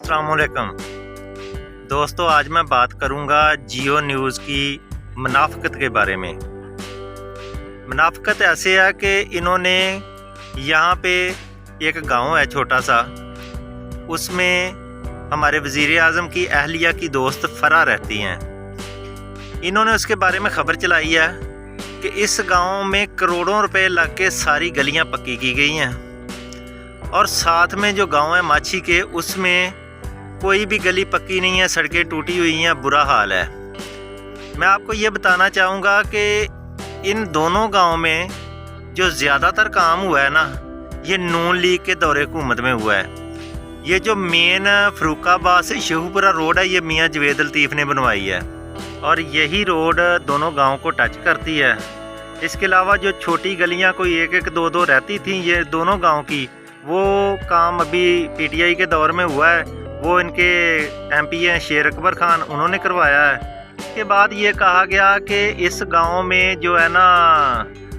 अस्सलाम वालेकुम दोस्तों, आज मैं बात करूंगा जियो न्यूज़ की मुनाफ़क़त के बारे में। मुनाफ़क़त ऐसे है कि इन्होंने यहाँ पे एक गांव है छोटा सा, उसमें हमारे वज़ीर आज़म की अहलिया की दोस्त फ़रा रहती हैं। इन्होंने उसके बारे में ख़बर चलाई है कि इस गांव में करोड़ों रुपए लग के सारी गलियां पक्की की गई हैं और साथ में जो गांव है माछी के, उसमें कोई भी गली पक्की नहीं है, सड़कें टूटी हुई हैं, बुरा हाल है। मैं आपको ये बताना चाहूँगा कि इन दोनों गांव में जो ज़्यादातर काम हुआ है ना, ये नून लीग के दौरे हुकूमत में हुआ है। ये जो मेन फरूखाबाद से शेखुपुरा रोड है, ये मियाँ जवेद लतीफ़ ने बनवाई है और यही रोड दोनों गाँव को टच करती है। इसके अलावा जो छोटी गलियाँ कोई एक एक दो दो रहती थी ये दोनों गाँव की, वो काम अभी पीटीआई के दौर में हुआ है। वो इनके एमपी हैं शेर अकबर खान, उन्होंने करवाया है। इसके बाद ये कहा गया कि इस गांव में जो है ना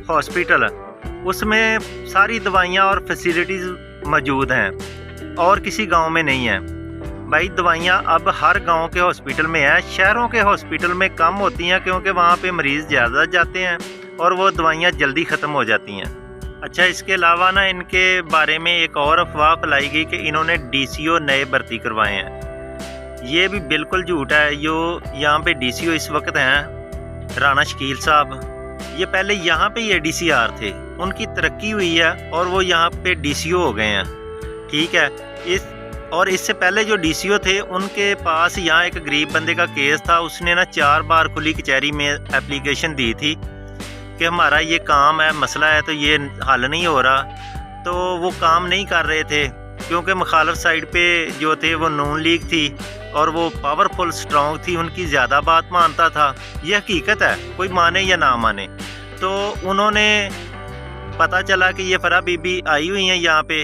हॉस्पिटल, उसमें सारी दवाइयाँ और फैसिलिटीज़ मौजूद हैं और किसी गांव में नहीं है। भाई दवाइयाँ अब हर गांव के हॉस्पिटल में है, शहरों के हॉस्पिटल में कम होती हैं क्योंकि वहाँ पे मरीज़ ज़्यादा जाते हैं और वो दवाइयाँ जल्दी ख़त्म हो जाती हैं। अच्छा, इसके अलावा ना इनके बारे में एक और अफवाह फैलाई गई कि इन्होंने डीसीओ नए भर्ती करवाए हैं। ये भी बिल्कुल झूठ है। जो यहाँ पे डीसीओ इस वक्त हैं राणा शकील साहब, ये पहले यहाँ पे ये डीसीआर थे, उनकी तरक्की हुई है और वो यहाँ पे डीसीओ हो गए हैं। ठीक है, इससे पहले जो डीसीओ थे उनके पास यहाँ एक गरीब बंदे का केस था। उसने ना 4 बार खुली कचहरी में एप्लीकेशन दी थी कि हमारा ये काम है, मसला है, तो ये हल नहीं हो रहा। तो वो काम नहीं कर रहे थे क्योंकि मुखालिफ साइड पे जो थे वो नून लीग थी और वो पावरफुल स्ट्रॉन्ग थी, उनकी ज़्यादा बात मानता था। ये हकीकत है, कोई माने या ना माने। तो उन्होंने पता चला कि ये फ़रा बीबी आई हुई हैं यहाँ पे।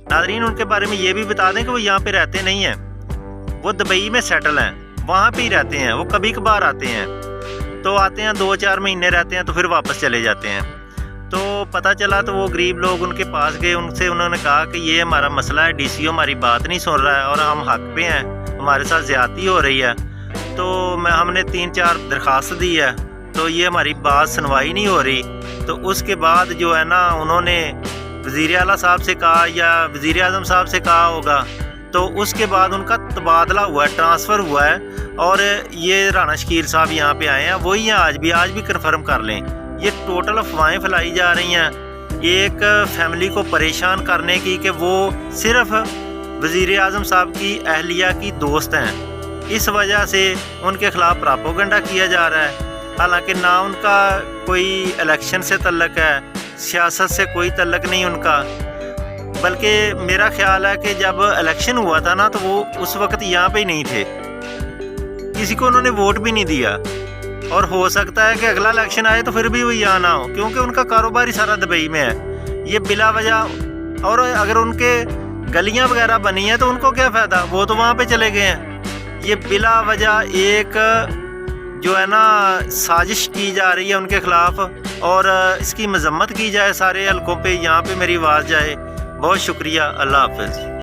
नाज़रीन, उनके बारे में ये भी बता दें कि वो यहाँ पे रहते नहीं हैं, वो दुबई में सेटल हैं, वहाँ पे ही रहते हैं। वो कभी कभार आते हैं, तो आते हैं 2-4 महीने रहते हैं तो फिर वापस चले जाते हैं। तो पता चला तो वो गरीब लोग उनके पास गए, उनसे उन्होंने कहा कि ये हमारा मसला है, डीसीओ हमारी बात नहीं सुन रहा है और हम हक पे हैं, हमारे साथ ज़्यादती हो रही है। तो हमने 3-4 दरख्वास्त दी है, तो ये हमारी बात सुनवाई नहीं हो रही। तो उसके बाद जो है ना, उन्होंने वज़ीर आला साहब से कहा या वज़ीर आज़म साहब से कहा होगा, तो उसके बाद उनका तबादला हुआ है, ट्रांसफ़र हुआ है और ये राणा शकील साहब यहाँ पे आए हैं। वही हैं आज भी कंफर्म कर लें। ये टोटल अफवाहें फैलाई जा रही हैं एक फैमिली को परेशान करने की कि वो सिर्फ वज़ीर आज़म साहब की अहलिया की दोस्त हैं। इस वजह से उनके ख़िलाफ़ प्रोपेगेंडा किया जा रहा है। हालांकि ना उनका कोई इलेक्शन से तल्लक है, सियासत से कोई तल्लक नहीं उनका, बल्कि मेरा ख्याल है कि जब इलेक्शन हुआ था ना, तो वो उस वक्त यहाँ पे ही नहीं थे, किसी को उन्होंने वोट भी नहीं दिया। और हो सकता है कि अगला इलेक्शन आए तो फिर भी वो यहाँ ना हो, क्योंकि उनका कारोबार ही सारा दुबई में है। ये बिला वजह, और अगर उनके गलियाँ वगैरह बनी हैं तो उनको क्या फ़ायदा, वो तो वहाँ पे चले गए हैं। ये बिला वजह एक जो है ना साजिश की जा रही है उनके ख़िलाफ़ और इसकी मजम्मत की जाए सारे हलकों पे, यहाँ पे मेरी आवाज़ जाए। बहुत शुक्रिया, अल्लाह हाफ़िज़।